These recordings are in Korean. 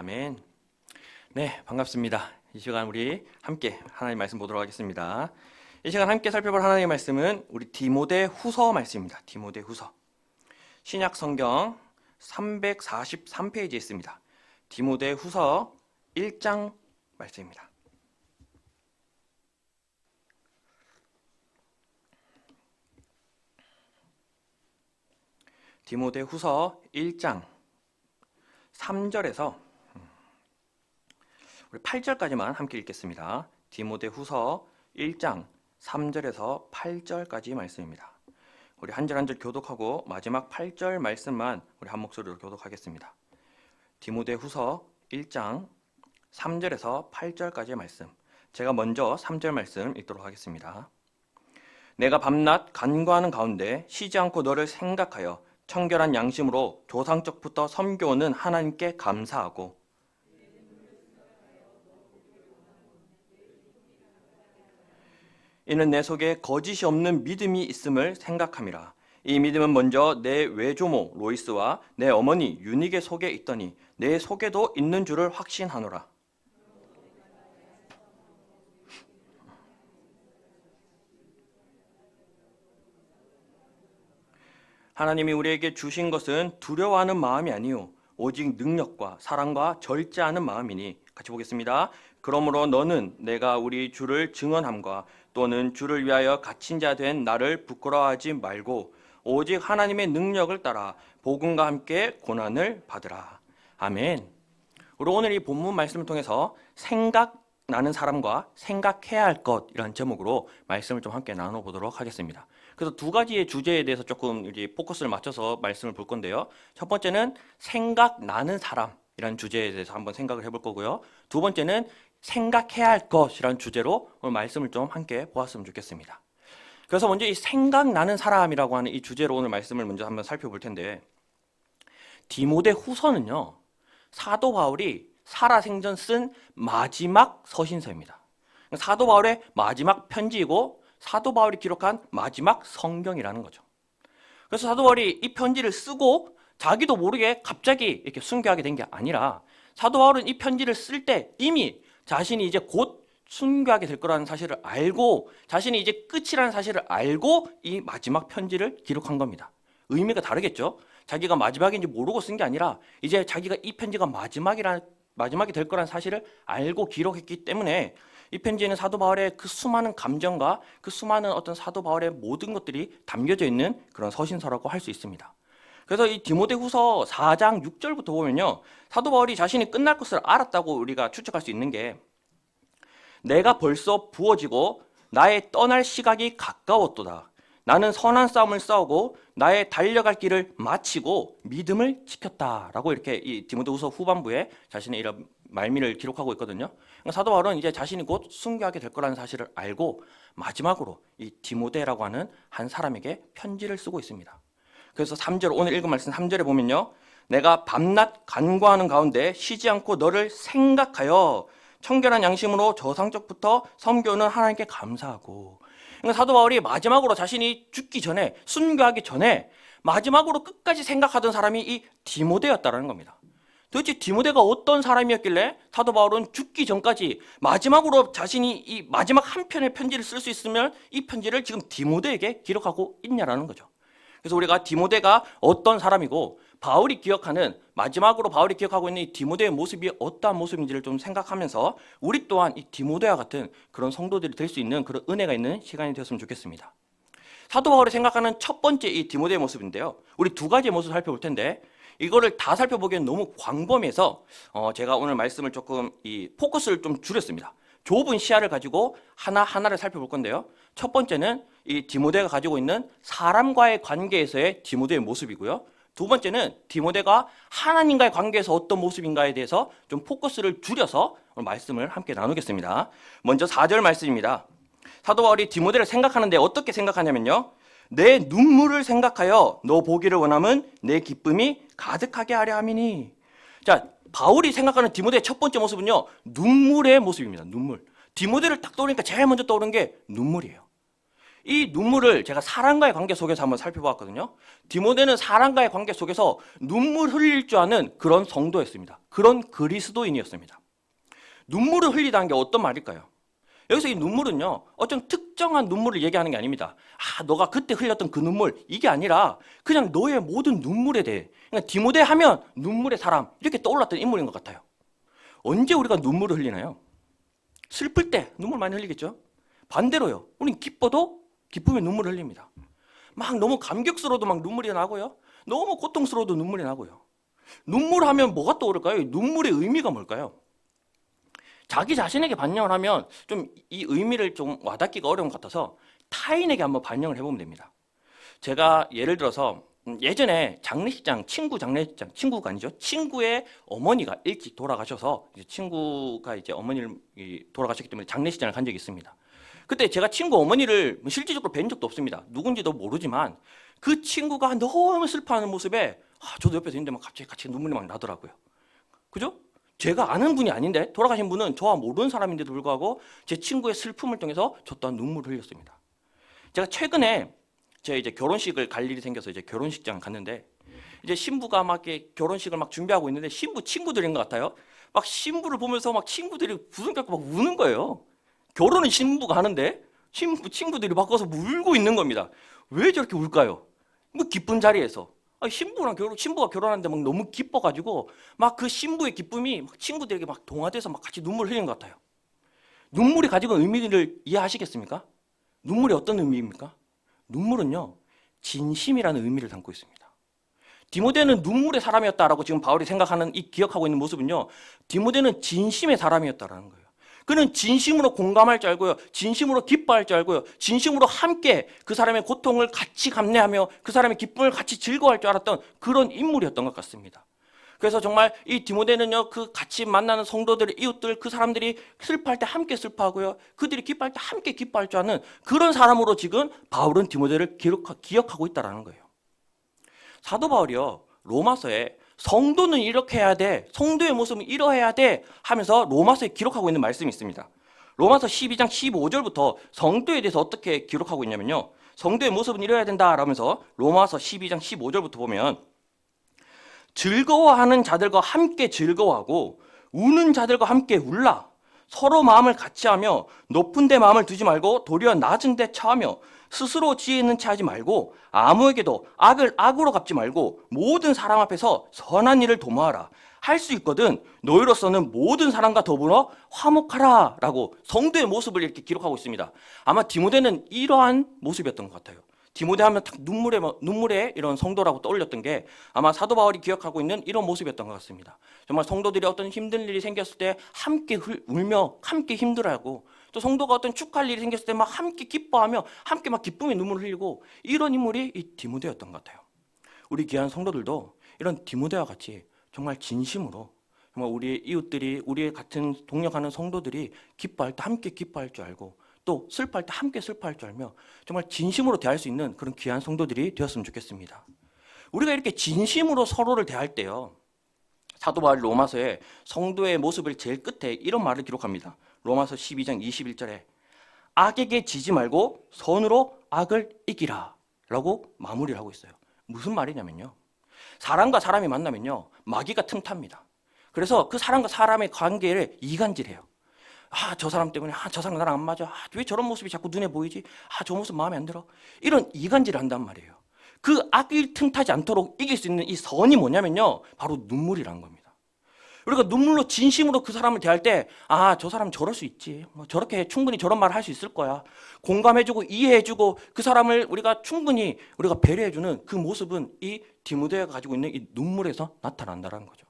아멘. 네, 반갑습니다. 이 시간 우리 함께 하나님 말씀 보도록 하겠습니다. 이 시간 함께 살펴볼 하나님의 말씀은 우리 디모데 후서 말씀입니다. 디모데 후서. 신약 성경 343페이지에 있습니다. 디모데 후서 1장 말씀입니다. 디모데 후서 1장 3절에서 우리 8절까지만 함께 읽겠습니다. 디모데 후서 1장 3절에서 8절까지 말씀입니다. 우리 한 절 한 절 교독하고 마지막 8절 말씀만 우리 한 목소리로 교독하겠습니다. 디모데 후서 1장 3절에서 8절까지의 말씀. 제가 먼저 3절 말씀 읽도록 하겠습니다. 내가 밤낮 간구하는 가운데 쉬지 않고 너를 생각하여 청결한 양심으로 조상적부터 섬겨오는 하나님께 감사하고 이는 내 속에 거짓이 없는 믿음이 있음을 생각함이라. 이 믿음은 먼저 내 외조모 로이스와 내 어머니 유닉의 속에 있더니 내 속에도 있는 줄을 확신하노라. 하나님이 우리에게 주신 것은 두려워하는 마음이 아니요 오직 능력과 사랑과 절제하는 마음이니. 같이 보겠습니다. 그러므로 너는 내가 우리 주를 증언함과 또는 주를 위하여 갇힌 자 된 나를 부끄러워하지 말고 오직 하나님의 능력을 따라 복음과 함께 고난을 받으라. 아멘. 우리 오늘 이 본문 말씀을 통해서 생각나는 사람과 생각해야 할 것이라는 제목으로 말씀을 좀 함께 나눠보도록 하겠습니다. 그래서 두 가지의 주제에 대해서 조금 이제 포커스를 맞춰서 말씀을 볼 건데요. 첫 번째는 생각나는 사람이라는 주제에 대해서 한번 생각을 해볼 거고요. 두 번째는 생각해야 할 것이라는 주제로 오늘 말씀을 좀 함께 보았으면 좋겠습니다. 그래서 먼저 이 생각나는 사람이라고 하는 이 주제로 오늘 말씀을 먼저 한번 살펴볼 텐데, 디모데 후서는요, 사도 바울이 살아생전 쓴 마지막 서신서입니다. 사도 바울의 마지막 편지이고 사도 바울이 기록한 마지막 성경이라는 거죠. 그래서 사도 바울이 이 편지를 쓰고 자기도 모르게 갑자기 이렇게 순교하게 된 게 아니라, 사도 바울은 이 편지를 쓸 때 이미 자신이 이제 곧 순교하게 될 거라는 사실을 알고, 자신이 이제 끝이라는 사실을 알고 이 마지막 편지를 기록한 겁니다. 의미가 다르겠죠? 자기가 마지막인지 모르고 쓴 게 아니라 이제 자기가 이 편지가 마지막이 될 거라는 사실을 알고 기록했기 때문에 이 편지에는 사도 바울의 그 수많은 감정과 그 수많은 어떤 사도 바울의 모든 것들이 담겨져 있는 그런 서신서라고 할 수 있습니다. 그래서 이 디모데후서 4장 6절부터 보면요, 사도 바울이 자신이 끝날 것을 알았다고 우리가 추측할 수 있는 게, 내가 벌써 부어지고 나의 떠날 시각이 가까웠도다. 나는 선한 싸움을 싸우고 나의 달려갈 길을 마치고 믿음을 지켰다라고 이렇게 이 디모데후서 후반부에 자신의 이런 말미를 기록하고 있거든요. 사도 바울은 이제 자신이 곧 순교하게 될 거라는 사실을 알고 마지막으로 이 디모데라고 하는 한 사람에게 편지를 쓰고 있습니다. 그래서 3절, 오늘 읽은 말씀 3절에 보면요, 내가 밤낮 간구하는 가운데 쉬지 않고 너를 생각하여 청결한 양심으로 저상적부터 섬겨오는 하나님께 감사하고. 그러니까 사도 바울이 마지막으로 자신이 죽기 전에, 순교하기 전에 마지막으로 끝까지 생각하던 사람이 이 디모데였다라는 겁니다. 도대체 디모데가 어떤 사람이었길래 사도 바울은 죽기 전까지 마지막으로 자신이 이 마지막 한 편의 편지를 쓸 수 있으면 이 편지를 지금 디모데에게 기록하고 있냐라는 거죠. 그래서 우리가 디모데가 어떤 사람이고 마지막으로 바울이 기억하고 있는 이 디모데의 모습이 어떠한 모습인지를 좀 생각하면서 우리 또한 이 디모데와 같은 그런 성도들이 될 수 있는 그런 은혜가 있는 시간이 되었으면 좋겠습니다. 사도 바울이 생각하는 첫 번째 이 디모데의 모습인데요, 우리 두 가지의 모습을 살펴볼 텐데, 이거를 다 살펴보기엔 너무 광범위해서 제가 오늘 말씀을 조금 이 포커스를 좀 줄였습니다. 좁은 시야를 가지고 하나하나를 살펴볼 건데요, 첫 번째는 이 디모데가 가지고 있는 사람과의 관계에서의 디모데의 모습이고요, 두 번째는 디모데가 하나님과의 관계에서 어떤 모습인가에 대해서 좀 포커스를 줄여서 오늘 말씀을 함께 나누겠습니다. 먼저 4절 말씀입니다. 사도 바울이 디모데를 생각하는데 어떻게 생각하냐면요, 내 눈물을 생각하여 너 보기를 원함은 내 기쁨이 가득하게 하려 함이니. 자, 바울이 생각하는 디모데의 첫 번째 모습은요, 눈물의 모습입니다. 눈물. 디모데를 딱 떠오르니까 제일 먼저 떠오르는 게 눈물이에요. 이 눈물을 제가 사람과의 관계 속에서 한번 살펴보았거든요. 디모데는 사람과의 관계 속에서 눈물 흘릴 줄 아는 그런 성도였습니다. 그런 그리스도인이었습니다. 눈물을 흘리다는 게 어떤 말일까요? 여기서 이 눈물은요, 어떤 특정한 눈물을 얘기하는 게 아닙니다. 너가 그때 흘렸던 그 눈물, 이게 아니라 그냥 너의 모든 눈물에 대해, 그러니까 디모데 하면 눈물의 사람, 이렇게 떠올랐던 인물인 것 같아요. 언제 우리가 눈물을 흘리나요? 슬플 때 눈물 많이 흘리겠죠? 반대로요, 우린 기뻐도 기쁨에 눈물을 흘립니다. 막 너무 감격스러워도 막 눈물이 나고요, 너무 고통스러워도 눈물이 나고요. 눈물하면 뭐가 떠오를까요? 눈물의 의미가 뭘까요? 자기 자신에게 반영을 하면 좀 이 의미를 좀 와닿기가 어려운 것 같아서 타인에게 한번 반영을 해보면 됩니다. 제가 예를 들어서 예전에 장례식장, 친구가 아니죠. 친구의 어머니가 일찍 돌아가셔서 친구가 이제 어머니를 돌아가셨기 때문에 장례식장을 간 적이 있습니다. 그때 제가 친구 어머니를 실질적으로 뵌 적도 없습니다. 누군지도 모르지만 그 친구가 너무 슬퍼하는 모습에 저도 옆에서 있는데 막 갑자기 같이 눈물이 막 나더라고요. 그죠? 제가 아는 분이 아닌데, 돌아가신 분은 저와 모르는 사람인데도 불구하고 제 친구의 슬픔을 통해서 저 또한 눈물을 흘렸습니다. 제가 최근에 제 이제 결혼식을 갈 일이 생겨서 이제 결혼식장 갔는데, 이제 신부가 막 이렇게 결혼식을 막 준비하고 있는데 신부 친구들인 것 같아요. 막 신부를 보면서 막 친구들이 부둥 켜고 막 우는 거예요. 결혼은 신부가 하는데 친구들이 바꿔서 울고 있는 겁니다. 왜 저렇게 울까요? 뭐 기쁜 자리에서. 신부가 결혼하는데 막 너무 기뻐가지고 막 그 신부의 기쁨이 막 친구들에게 막 동화돼서 막 같이 눈물 흘리는 것 같아요. 눈물이 가지고 있는 의미를 이해하시겠습니까? 눈물이 어떤 의미입니까? 눈물은요, 진심이라는 의미를 담고 있습니다. 디모데는 눈물의 사람이었다라고 지금 바울이 생각하는, 기억하고 있는 모습은요, 디모데는 진심의 사람이었다라는 거예요. 그는 진심으로 공감할 줄 알고요, 진심으로 기뻐할 줄 알고요, 진심으로 함께 그 사람의 고통을 같이 감내하며 그 사람의 기쁨을 같이 즐거워할 줄 알았던 그런 인물이었던 것 같습니다. 그래서 정말 이 디모데는요, 그 같이 만나는 성도들, 이웃들, 그 사람들이 슬퍼할 때 함께 슬퍼하고요, 그들이 기뻐할 때 함께 기뻐할 줄 아는 그런 사람으로 지금 바울은 디모데를 기억하고 있다는 거예요. 사도 바울이요, 로마서에 성도는 이렇게 해야 돼, 성도의 모습은 이러해야 돼 하면서 로마서에 기록하고 있는 말씀이 있습니다. 로마서 12장 15절부터 성도에 대해서 어떻게 기록하고 있냐면요, 성도의 모습은 이래야 된다 라면서 로마서 12장 15절부터 보면, 즐거워하는 자들과 함께 즐거워하고 우는 자들과 함께 울라. 서로 마음을 같이 하며 높은 데 마음을 두지 말고 도리어 낮은 데 처하며 스스로 지혜 있는 체 하지 말고 아무에게도 악을 악으로 갚지 말고 모든 사람 앞에서 선한 일을 도모하라. 할 수 있거든 너희로서는 모든 사람과 더불어 화목하라 라고 성도의 모습을 이렇게 기록하고 있습니다. 아마 디모데는 이러한 모습이었던 것 같아요. 디모데 하면 딱 눈물의 이런 성도라고 떠올렸던 게 아마 사도 바울이 기억하고 있는 이런 모습이었던 것 같습니다. 정말 성도들이 어떤 힘든 일이 생겼을 때 함께 울며 함께 힘들어하고, 또 성도가 어떤 축하할 일이 생겼을 때 막 함께 기뻐하며 함께 막 기쁨의 눈물을 흘리고, 이런 인물이 이 디모데였던 것 같아요. 우리 귀한 성도들도 이런 디모데와 같이 정말 진심으로, 정말 우리의 이웃들이, 우리의 같은 동역하는 성도들이 기뻐할 때 함께 기뻐할 줄 알고, 또 슬퍼할 때 함께 슬퍼할 줄 알며 정말 진심으로 대할 수 있는 그런 귀한 성도들이 되었으면 좋겠습니다. 우리가 이렇게 진심으로 서로를 대할 때요, 사도 바울 로마서에 성도의 모습을 제일 끝에 이런 말을 기록합니다. 로마서 12장 21절에 악에게 지지 말고 선으로 악을 이기라 라고 마무리를 하고 있어요. 무슨 말이냐면요, 사람과 사람이 만나면요, 마귀가 틈탑니다. 그래서 그 사람과 사람의 관계를 이간질해요. 저 사람 때문에 저 사람 나랑 안 맞아, 왜 저런 모습이 자꾸 눈에 보이지, 저 모습 마음에 안 들어, 이런 이간질을 한단 말이에요. 그 악이 틈타지 않도록 이길 수 있는 이 선이 뭐냐면요, 바로 눈물이라는 겁니다. 우리가 눈물로 진심으로 그 사람을 대할 때 저 사람 저럴 수 있지, 저렇게 충분히 저런 말을 할 수 있을 거야, 공감해주고 이해해주고 그 사람을 우리가 충분히 우리가 배려해주는 그 모습은 이 디모데가 가지고 있는 이 눈물에서 나타난다는 거죠.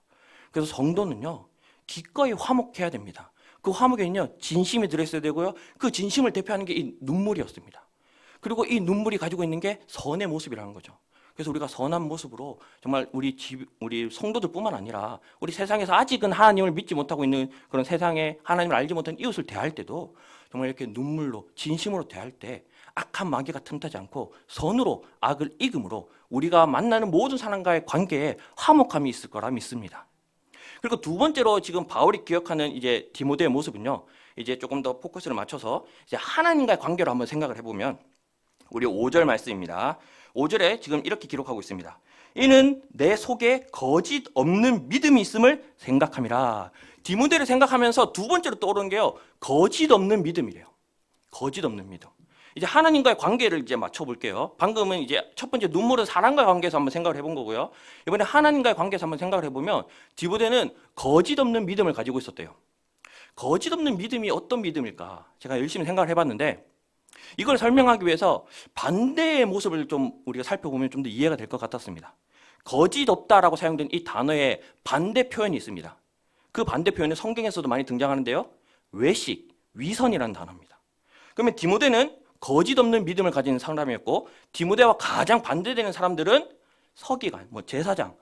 그래서 성도는요, 기꺼이 화목해야 됩니다. 그 화목에는요, 진심이 들어있어야 되고요, 그 진심을 대표하는 게 이 눈물이었습니다. 그리고 이 눈물이 가지고 있는 게 선의 모습이라는 거죠. 그래서 우리가 선한 모습으로 정말 우리 성도들뿐만 아니라 우리 세상에서 아직은 하나님을 믿지 못하고 있는 그런 세상에 하나님을 알지 못한 이웃을 대할 때도 정말 이렇게 눈물로 진심으로 대할 때 악한 마귀가 틈타지 않고 선으로 악을 이김으로 우리가 만나는 모든 사람과의 관계에 화목함이 있을 거라 믿습니다. 그리고 두 번째로 지금 바울이 기억하는 이제 디모데의 모습은요, 이제 조금 더 포커스를 맞춰서 이제 하나님과의 관계로 한번 생각을 해보면, 우리 5절 말씀입니다. 5절에 지금 이렇게 기록하고 있습니다. 이는 내 속에 거짓 없는 믿음이 있음을 생각함이라. 디모데를 생각하면서 두 번째로 떠오르는 게요, 거짓 없는 믿음이래요. 거짓 없는 믿음. 이제 하나님과의 관계를 이제 맞춰볼게요. 방금은 이제 첫 번째 눈물은 사랑과의 관계에서 한번 생각을 해본 거고요. 이번에 하나님과의 관계에서 한번 생각을 해보면 디모데는 거짓 없는 믿음을 가지고 있었대요. 거짓 없는 믿음이 어떤 믿음일까? 제가 열심히 생각을 해봤는데 이걸 설명하기 위해서 반대의 모습을 좀 우리가 살펴보면 좀 더 이해가 될 것 같았습니다. 거짓 없다라고 사용된 이 단어에 반대 표현이 있습니다. 그 반대 표현은 성경에서도 많이 등장하는데요, 외식, 위선이라는 단어입니다. 그러면 디모데는 거짓 없는 믿음을 가진 사람이었고, 디모데와 가장 반대되는 사람들은 서기관, 제사장,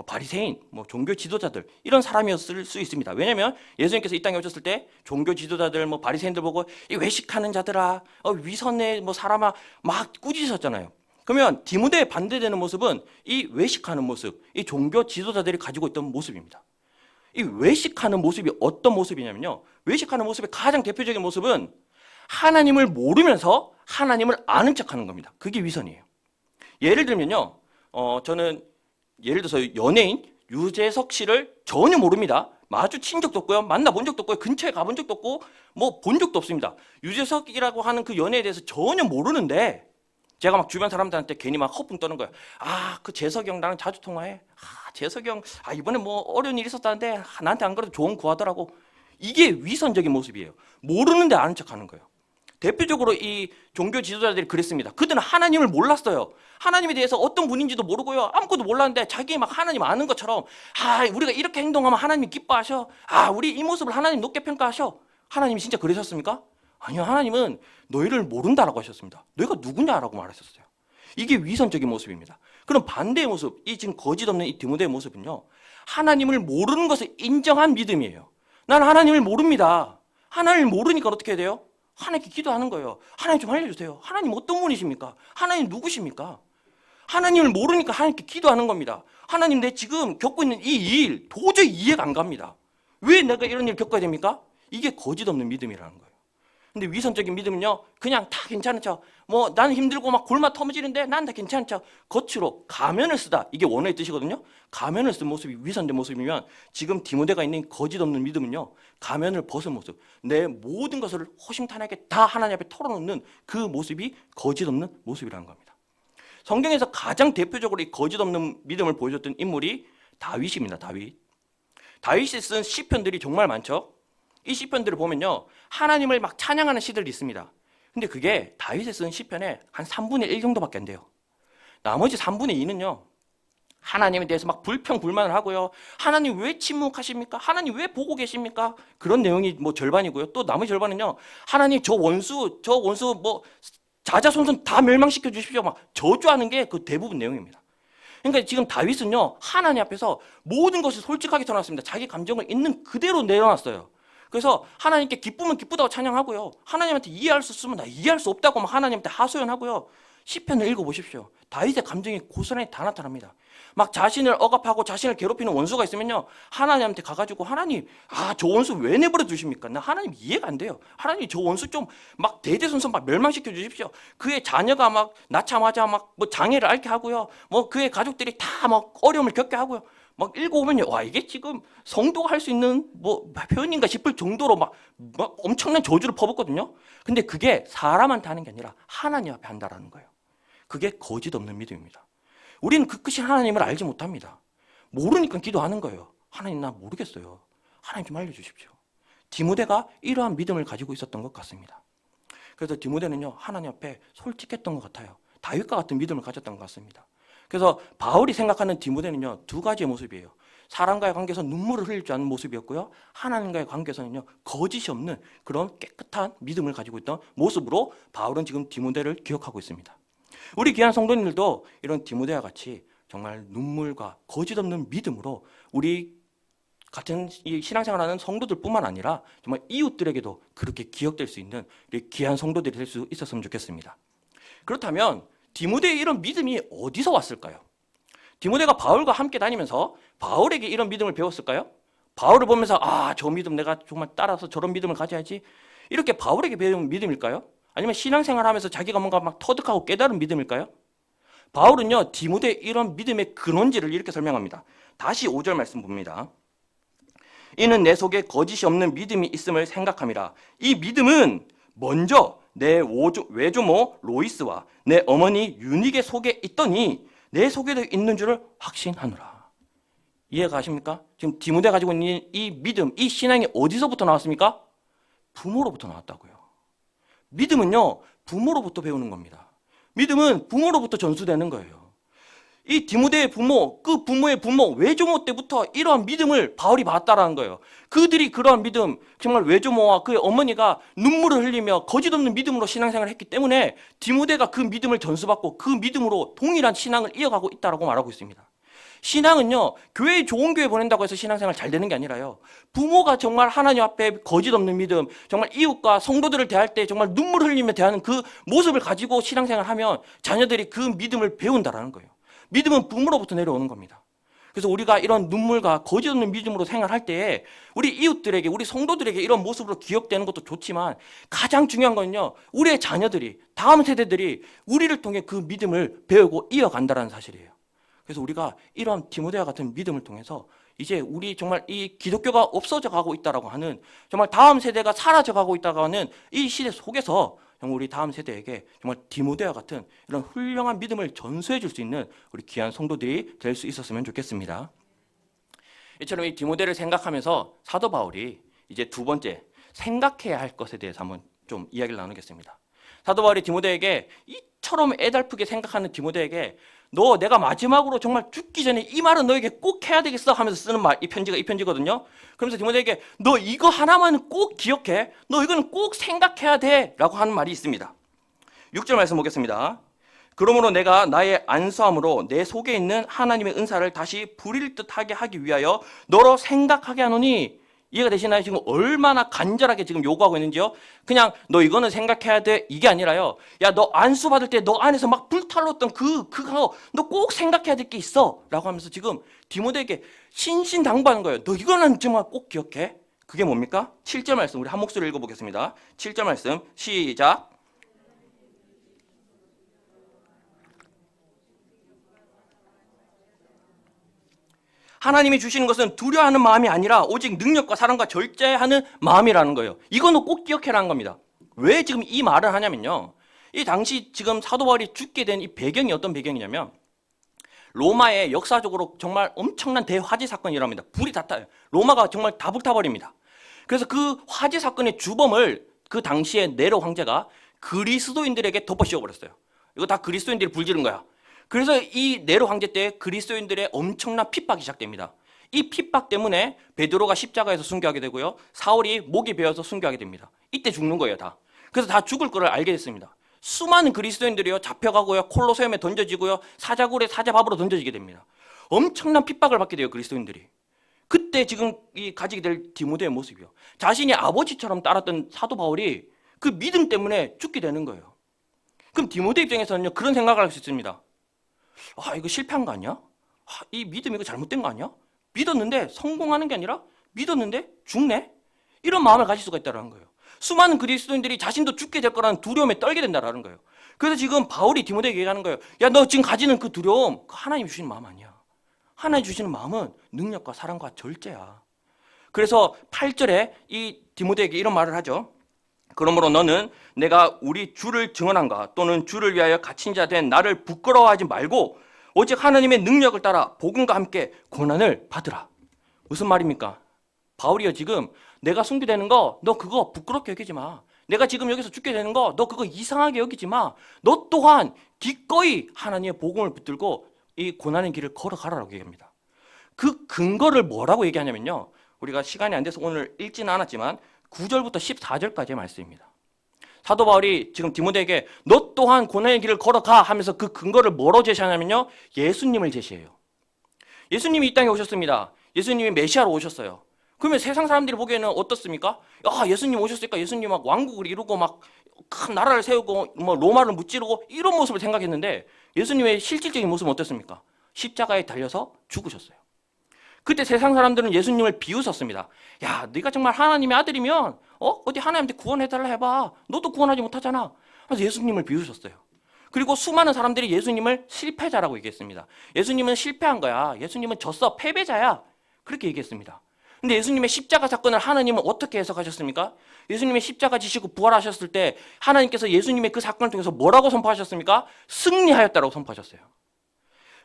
바리새인, 종교 지도자들, 이런 사람이었을 수 있습니다. 왜냐하면 예수님께서 이 땅에 오셨을 때 종교 지도자들, 바리새인들 보고 이 외식하는 자들아, 위선의 사람아 막 꾸짖으셨잖아요. 그러면 디모데에 반대되는 모습은 이 외식하는 모습, 이 종교 지도자들이 가지고 있던 모습입니다. 이 외식하는 모습이 어떤 모습이냐면요, 외식하는 모습의 가장 대표적인 모습은 하나님을 모르면서 하나님을 아는 척하는 겁니다. 그게 위선이에요. 예를 들면요, 저는 예를 들어서 연예인 유재석 씨를 전혀 모릅니다. 마주친 적도 없고요, 만나본 적도 없고요, 근처에 가본 적도 없고 본 적도 없습니다. 유재석이라고 하는 그 연예에 대해서 전혀 모르는데 제가 막 주변 사람들한테 괜히 막 허풍 떠는 거예요. 그 재석이 형 나랑 자주 통화해. 재석이 형 이번에 어려운 일이 있었다는데 나한테 안 그래도 조언 구하더라고. 이게 위선적인 모습이에요. 모르는데 아는 척하는 거예요. 대표적으로 이 종교 지도자들이 그랬습니다. 그들은 하나님을 몰랐어요. 하나님에 대해서 어떤 분인지도 모르고요, 아무것도 몰랐는데 자기 막 하나님 아는 것처럼 우리가 이렇게 행동하면 하나님이 기뻐하셔. 우리 이 모습을 하나님 높게 평가하셔. 하나님이 진짜 그러셨습니까? 아니요, 하나님은 너희를 모른다라고 하셨습니다. 너희가 누구냐라고 말하셨어요. 이게 위선적인 모습입니다. 그럼 반대의 모습, 이 지금 거짓 없는 이 디모데의 모습은요, 하나님을 모르는 것을 인정한 믿음이에요. 난 하나님을 모릅니다. 하나님을 모르니까 어떻게 해야 돼요? 하나님께 기도하는 거예요. 하나님 좀 알려주세요. 하나님 어떤 분이십니까? 하나님 누구십니까? 하나님을 모르니까 하나님께 기도하는 겁니다. 하나님, 내 지금 겪고 있는 이 일 도저히 이해가 안 갑니다. 왜 내가 이런 일을 겪어야 됩니까? 이게 거짓 없는 믿음이라는 거예요. 근데 위선적인 믿음은요, 그냥 다 괜찮은 척, 나는 힘들고 막 골마 터지는데 난 다 괜찮은 척, 겉으로 가면을 쓰다. 이게 원어의 뜻이거든요. 가면을 쓴 모습이 위선된 모습이면, 지금 디모데가 있는 거짓 없는 믿음은요, 가면을 벗은 모습, 내 모든 것을 허심탄회하게 다 하나님 앞에 털어놓는 그 모습이 거짓 없는 모습이라는 겁니다. 성경에서 가장 대표적으로 이 거짓 없는 믿음을 보여줬던 인물이 다윗입니다. 다윗이 쓴 시편들이 정말 많죠. 이 시편들을 보면요, 하나님을 막 찬양하는 시들이 있습니다. 근데 그게 다윗이 쓴 시편의 한 3분의 1 정도밖에 안 돼요. 나머지 3분의 2는요, 하나님에 대해서 막 불평불만을 하고요, 하나님 왜 침묵하십니까? 하나님 왜 보고 계십니까? 그런 내용이 절반이고요. 또 나머지 절반은요, 하나님 저 원수 자자손손 다 멸망시켜 주십시오, 막 저주하는 게 그 대부분 내용입니다. 그러니까 지금 다윗은요, 하나님 앞에서 모든 것을 솔직하게 전했습니다. 자기 감정을 있는 그대로 내려놨어요. 그래서 하나님께 기쁘면 기쁘다고 찬양하고요, 하나님한테 이해할 수 없으면 나 이해할 수 없다고 막 하나님한테 하소연하고요. 시편을 읽어보십시오. 다윗의 감정이 고스란히 다 나타납니다. 막 자신을 억압하고 자신을 괴롭히는 원수가 있으면요, 하나님한테 가가지고 하나님, 저 원수 왜 내버려 두십니까? 나 하나님 이해가 안 돼요. 하나님 저 원수 좀 막 대대손손 막 멸망시켜 주십시오. 그의 자녀가 막 낳자마자 막 장애를 앓게 하고요, 그의 가족들이 다 막 어려움을 겪게 하고요. 막 읽어보면요, 이게 지금 성도가 할 수 있는 표현인가 싶을 정도로 막 엄청난 저주를 퍼붓거든요. 근데 그게 사람한테 하는 게 아니라 하나님 앞에 한다라는 거예요. 그게 거짓 없는 믿음입니다. 우리는 그 크신 하나님을 알지 못합니다. 모르니까 기도하는 거예요. 하나님, 나 모르겠어요. 하나님 좀 알려주십시오. 디모데가 이러한 믿음을 가지고 있었던 것 같습니다. 그래서 디모데는요, 하나님 앞에 솔직했던 것 같아요. 다윗과 같은 믿음을 가졌던 것 같습니다. 그래서 바울이 생각하는 디모데는요, 두 가지의 모습이에요. 사람과의 관계에서 눈물을 흘릴 줄 아는 모습이었고요, 하나님과의 관계에서는요, 거짓이 없는 그런 깨끗한 믿음을 가지고 있던 모습으로 바울은 지금 디모데를 기억하고 있습니다. 우리 귀한 성도님들도 이런 디모데와 같이 정말 눈물과 거짓 없는 믿음으로 우리 같은 신앙생활하는 성도들뿐만 아니라 정말 이웃들에게도 그렇게 기억될 수 있는 우리 귀한 성도들이 될 수 있었으면 좋겠습니다. 그렇다면 디모데의 이런 믿음이 어디서 왔을까요? 디모데가 바울과 함께 다니면서 바울에게 이런 믿음을 배웠을까요? 바울을 보면서 저 믿음 내가 정말 따라서 저런 믿음을 가져야지, 이렇게 바울에게 배운 믿음일까요? 아니면 신앙생활하면서 자기가 뭔가 막 터득하고 깨달은 믿음일까요? 바울은요, 디모데의 이런 믿음의 근원지를 이렇게 설명합니다. 다시 5절 말씀 봅니다. 이는 내 속에 거짓이 없는 믿음이 있음을 생각함이라. 이 믿음은 먼저 내 외조모 로이스와 내 어머니 유닉의 속에 있더니 내 속에도 있는 줄을 확신하노라. 이해가 가십니까? 지금 디모데가 가지고 있는 이 믿음, 이 신앙이 어디서부터 나왔습니까? 부모로부터 나왔다고요. 믿음은요, 부모로부터 배우는 겁니다. 믿음은 부모로부터 전수되는 거예요. 이 디모데의 부모, 그 부모의 부모, 외조모 때부터 이러한 믿음을 바울이 받았다라는 거예요. 그들이 그러한 믿음, 정말 외조모와 그의 어머니가 눈물을 흘리며 거짓 없는 믿음으로 신앙생활을 했기 때문에 디모데가 그 믿음을 전수받고 그 믿음으로 동일한 신앙을 이어가고 있다라고 말하고 있습니다. 신앙은요, 교회에 좋은 교회 보낸다고 해서 신앙생활 잘 되는 게 아니라요, 부모가 정말 하나님 앞에 거짓 없는 믿음, 정말 이웃과 성도들을 대할 때 정말 눈물 흘리며 대하는 그 모습을 가지고 신앙생활 하면 자녀들이 그 믿음을 배운다라는 거예요. 믿음은 부모로부터 내려오는 겁니다. 그래서 우리가 이런 눈물과 거짓 없는 믿음으로 생활할 때에 우리 이웃들에게, 우리 성도들에게 이런 모습으로 기억되는 것도 좋지만 가장 중요한 건요, 우리의 자녀들이, 다음 세대들이 우리를 통해 그 믿음을 배우고 이어간다는 사실이에요. 그래서 우리가 이런 디모데와 같은 믿음을 통해서 이제 우리 정말 이 기독교가 없어져 가고 있다라고 하는, 정말 다음 세대가 사라져 가고 있다고 하는 이 시대 속에서 정말 우리 다음 세대에게 정말 디모데와 같은 이런 훌륭한 믿음을 전수해 줄 수 있는 우리 귀한 성도들이 될 수 있었으면 좋겠습니다. 이처럼 이 디모데를 생각하면서 사도 바울이 이제 두 번째 생각해야 할 것에 대해서 한번 좀 이야기를 나누겠습니다. 사도 바울이 디모데에게, 이처럼 애달프게 생각하는 디모데에게 너 내가 마지막으로 정말 죽기 전에 이 말은 너에게 꼭 해야 되겠어 하면서 쓰는 말, 이 편지가 이 편지거든요. 그러면서 디모데에게 너 이거 하나만은 꼭 기억해, 너 이거는 꼭 생각해야 돼 라고 하는 말이 있습니다. 6절 말씀 보겠습니다. 그러므로 내가 나의 안수함으로 내 속에 있는 하나님의 은사를 다시 부릴 듯하게 하기 위하여 너로 생각하게 하노니, 이해가 되시나요? 지금 얼마나 간절하게 지금 요구하고 있는지요? 그냥 너 이거는 생각해야 돼, 이게 아니라요, 야, 너 안수 받을 때 너 안에서 막 불타올랐던 그거 너 꼭 생각해야 될 게 있어 라고 하면서 지금 디모데에게 신신당부하는 거예요. 너 이거는 정말 꼭 기억해. 그게 뭡니까? 7절 말씀 우리 한 목소리로 읽어보겠습니다. 7절 말씀 시작. 하나님이 주시는 것은 두려워하는 마음이 아니라 오직 능력과 사랑과 절제하는 마음이라는 거예요. 이거는 꼭 기억해라는 겁니다. 왜 지금 이 말을 하냐면요, 이 당시 지금 사도 바울이 죽게 된 이 배경이 어떤 배경이냐면, 로마의 역사적으로 정말 엄청난 대화재 사건이랍니다. 불이 다 타요. 로마가 정말 다 불타버립니다. 그래서 그 화재 사건의 주범을 그 당시에 네로 황제가 그리스도인들에게 덮어 씌워버렸어요. 이거 다 그리스도인들이 불지른 거야. 그래서 이 네로 황제 때 그리스도인들의 엄청난 핍박이 시작됩니다. 이 핍박 때문에 베드로가 십자가에서 순교하게 되고요, 사울이 목이 베어서 순교하게 됩니다. 이때 죽는 거예요, 다. 그래서 다 죽을 거를 알게 됐습니다. 수많은 그리스도인들이요, 잡혀가고요, 콜로세움에 던져지고요, 사자굴에 사자밥으로 던져지게 됩니다. 엄청난 핍박을 받게 돼요, 그리스도인들이. 그때 지금 이 가지게 될 디모데의 모습이요, 자신이 아버지처럼 따랐던 사도 바울이 그 믿음 때문에 죽게 되는 거예요. 그럼 디모데 입장에서는요, 그런 생각을 할 수 있습니다. 아, 이거 실패한 거 아니야? 아, 이 믿음 이거 잘못된 거 아니야? 믿었는데 성공하는 게 아니라 믿었는데 죽네? 이런 마음을 가질 수가 있다는 거예요. 수많은 그리스도인들이 자신도 죽게 될 거라는 두려움에 떨게 된다는 거예요. 그래서 지금 바울이 디모데에게 얘기하는 거예요. 야, 너 지금 가지는 그 두려움, 그 하나님 주시는 마음 아니야. 하나님 주시는 마음은 능력과 사랑과 절제야. 그래서 8절에 이 디모데에게 이런 말을 하죠. 그러므로 너는 내가 우리 주를 증언한가 또는 주를 위하여 갇힌 자 된 나를 부끄러워하지 말고 오직 하나님의 능력을 따라 복음과 함께 고난을 받으라. 무슨 말입니까? 바울이요, 지금 내가 순교되는 거 너 그거 부끄럽게 여기지 마. 내가 지금 여기서 죽게 되는 거 너 그거 이상하게 여기지 마. 너 또한 기꺼이 하나님의 복음을 붙들고 이 고난의 길을 걸어가라라고 얘기합니다. 그 근거를 뭐라고 얘기하냐면요, 우리가 시간이 안 돼서 오늘 읽지는 않았지만 9절부터 14절까지의 말씀입니다. 사도 바울이 지금 디모데에게 너 또한 고난의 길을 걸어가 하면서 그 근거를 뭐로 제시하냐면요, 예수님을 제시해요. 예수님이 이 땅에 오셨습니다. 예수님이 메시아로 오셨어요. 그러면 세상 사람들이 보기에는 어떻습니까? 야, 예수님 오셨으니까 예수님 막 왕국을 이루고 막 큰 나라를 세우고 뭐 로마를 무찌르고 이런 모습을 생각했는데 예수님의 실질적인 모습은 어땠습니까? 십자가에 달려서 죽으셨어요. 그때 세상 사람들은 예수님을 비웃었습니다. 야, 네가 정말 하나님의 아들이면 어디 하나님한테 구원해달라 해봐. 너도 구원하지 못하잖아. 그래서 예수님을 비우셨어요. 그리고 수많은 사람들이 예수님을 실패자라고 얘기했습니다. 예수님은 실패한 거야. 예수님은 졌어. 패배자야. 그렇게 얘기했습니다. 근데 예수님의 십자가 사건을 하나님은 어떻게 해석하셨습니까? 예수님의 십자가 지시고 부활하셨을 때 하나님께서 예수님의 그 사건을 통해서 뭐라고 선포하셨습니까? 승리하였다라고 선포하셨어요.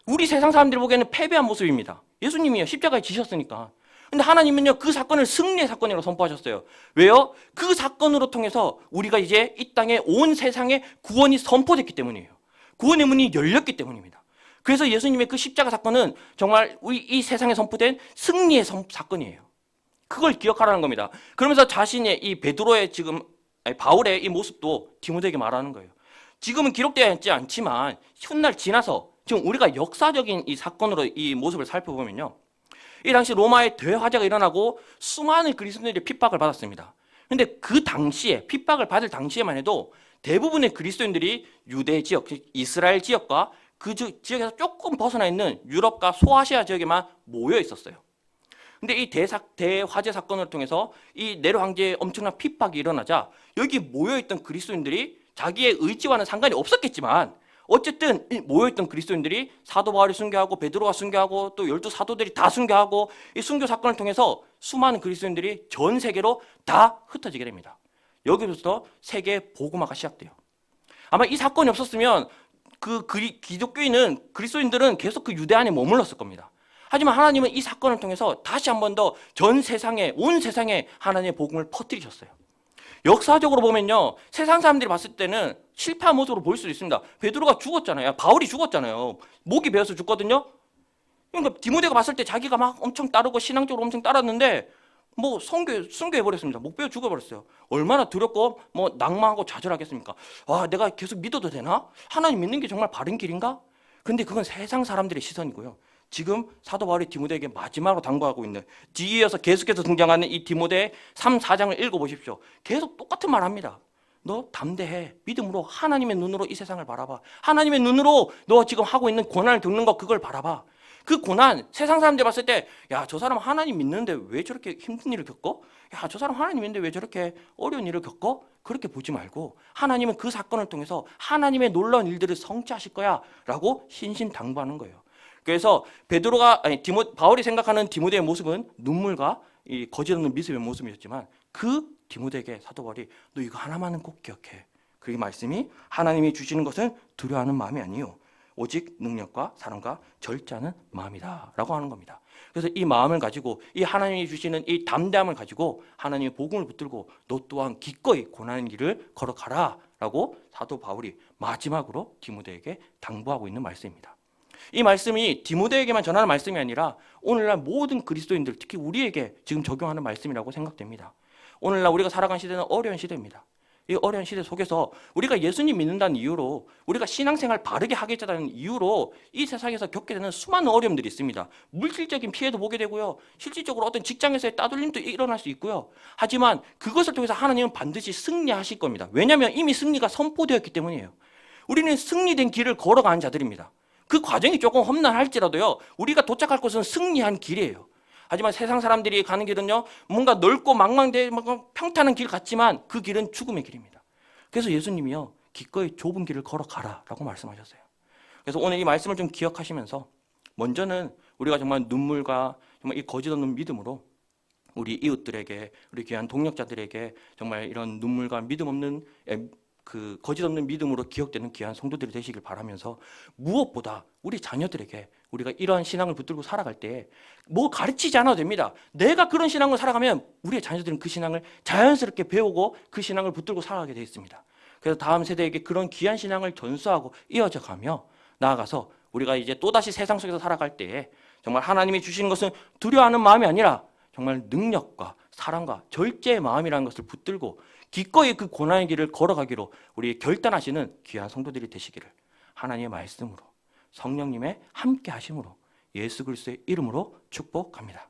우리 세상 사람들이 보기에는 패배한 모습입니다. 예수님이요, 십자가에 지셨으니까. 근데 하나님은요, 그 사건을 승리의 사건이라고 선포하셨어요. 왜요? 그 사건으로 통해서 우리가 이제 이 땅에 온 세상에 구원이 선포됐기 때문이에요. 구원의 문이 열렸기 때문입니다. 그래서 예수님의 그 십자가 사건은 정말 우리 이 세상에 선포된 승리의 사건이에요. 그걸 기억하라는 겁니다. 그러면서 자신의 이 베드로의 바울의 이 모습도 디모데에게 말하는 거예요. 지금은 기록되어 있지 않지만 훗날 지나서 지금 우리가 역사적인 이 사건으로 이 모습을 살펴보면요, 이 당시 로마의 대화재가 일어나고 수많은 그리스도인들이 핍박을 받았습니다. 그런데 그 당시에 핍박을 받을 당시에만 해도 대부분의 그리스도인들이 유대 지역, 이스라엘 지역과 그 지역에서 조금 벗어나 있는 유럽과 소아시아 지역에만 모여 있었어요. 근데 이 대화재 사건을 통해서 이 네로 황제의 엄청난 핍박이 일어나자 여기 모여있던 그리스도인들이 자기의 의지와는 상관이 없었겠지만 어쨌든 모여있던 그리스도인들이 사도 바울이 순교하고 베드로가 순교하고 또 12 사도들이 다 순교하고 이 순교 사건을 통해서 수많은 그리스도인들이 전 세계로 다 흩어지게 됩니다. 여기부터 세계 복음화가 시작돼요. 아마 이 사건이 없었으면 기독교인은 그리스도인들은 계속 그 유대 안에 머물렀을 겁니다. 하지만 하나님은 이 사건을 통해서 다시 한 번 더 전 세상에, 온 세상에 하나님의 복음을 퍼뜨리셨어요. 역사적으로 보면요, 세상 사람들이 봤을 때는 실패한 모습으로 보일 수도 있습니다. 베드로가 죽었잖아요. 바울이 죽었잖아요. 목이 베어서 죽거든요. 그러니까 디모데가 봤을 때 자기가 막 엄청 따르고 신앙적으로 엄청 따랐는데 뭐 순교해버렸습니다. 목 베어 죽어버렸어요. 얼마나 두렵고 뭐 낭만하고 좌절하겠습니까? 와, 내가 계속 믿어도 되나? 하나님 믿는 게 정말 바른 길인가? 근데 그건 세상 사람들의 시선이고요. 지금 사도 바울이 디모데에게 마지막으로 당부하고 있는 뒤이어서 계속해서 등장하는 이 디모데 3, 4장을 읽어보십시오. 계속 똑같은 말 합니다. 너 담대해. 믿음으로 하나님의 눈으로 이 세상을 바라봐. 하나님의 눈으로 너 지금 하고 있는 고난을 겪는 거 그걸 바라봐. 그 고난, 세상 사람들 봤을 때 야, 저 사람 하나님 믿는데 왜 저렇게 힘든 일을 겪어? 야, 저 사람 하나님 믿는데 왜 저렇게 어려운 일을 겪어? 그렇게 보지 말고 하나님은 그 사건을 통해서 하나님의 놀라운 일들을 성취하실 거야 라고 신신당부하는 거예요. 그래서 바울이 생각하는 디모데의 모습은 눈물과 이 거짓없는 미습의 모습이었지만 그 디모데에게 사도 바울이 너 이거 하나만은 꼭 기억해. 그 말씀이 하나님이 주시는 것은 두려워하는 마음이 아니요 오직 능력과 사랑과 절제하는 마음이다 라고 하는 겁니다. 그래서 이 마음을 가지고 이 하나님이 주시는 이 담대함을 가지고 하나님의 복음을 붙들고 너 또한 기꺼이 고난의 길을 걸어가라 라고 사도 바울이 마지막으로 디모데에게 당부하고 있는 말씀입니다. 이 말씀이 디모데에게만 전하는 말씀이 아니라 오늘날 모든 그리스도인들, 특히 우리에게 지금 적용하는 말씀이라고 생각됩니다. 오늘날 우리가 살아가는 시대는 어려운 시대입니다. 이 어려운 시대 속에서 우리가 예수님 믿는다는 이유로, 우리가 신앙생활 바르게 하겠다는 이유로 이 세상에서 겪게 되는 수많은 어려움들이 있습니다. 물질적인 피해도 보게 되고요, 실질적으로 어떤 직장에서의 따돌림도 일어날 수 있고요. 하지만 그것을 통해서 하나님은 반드시 승리하실 겁니다. 왜냐하면 이미 승리가 선포되었기 때문이에요. 우리는 승리된 길을 걸어가는 자들입니다. 그 과정이 조금 험난할지라도요, 우리가 도착할 곳은 승리한 길이에요. 하지만 세상 사람들이 가는 길은요, 뭔가 넓고 망망대해 평탄한 길 같지만 그 길은 죽음의 길입니다. 그래서 예수님이요, 기꺼이 좁은 길을 걸어가라 라고 말씀하셨어요. 그래서 오늘 이 말씀을 좀 기억하시면서 먼저는 우리가 정말 눈물과 정말 이 거짓없는 믿음으로 우리 이웃들에게, 우리 귀한 동역자들에게 정말 이런 눈물과 믿음 없는 그 거짓없는 믿음으로 기억되는 귀한 성도들이 되시길 바라면서, 무엇보다 우리 자녀들에게 우리가 이러한 신앙을 붙들고 살아갈 때 뭐 가르치지 않아도 됩니다. 내가 그런 신앙을 살아가면 우리의 자녀들은 그 신앙을 자연스럽게 배우고 그 신앙을 붙들고 살아가게 되어 있습니다. 그래서 다음 세대에게 그런 귀한 신앙을 전수하고 이어져 가며 나아가서 우리가 이제 또다시 세상 속에서 살아갈 때에 정말 하나님이 주시는 것은 두려워하는 마음이 아니라 정말 능력과 사랑과 절제의 마음이라는 것을 붙들고 기꺼이 그 고난의 길을 걸어가기로 우리 결단하시는 귀한 성도들이 되시기를 하나님의 말씀으로 성령님의 함께 하심으로 예수 그리스도의 이름으로 축복합니다.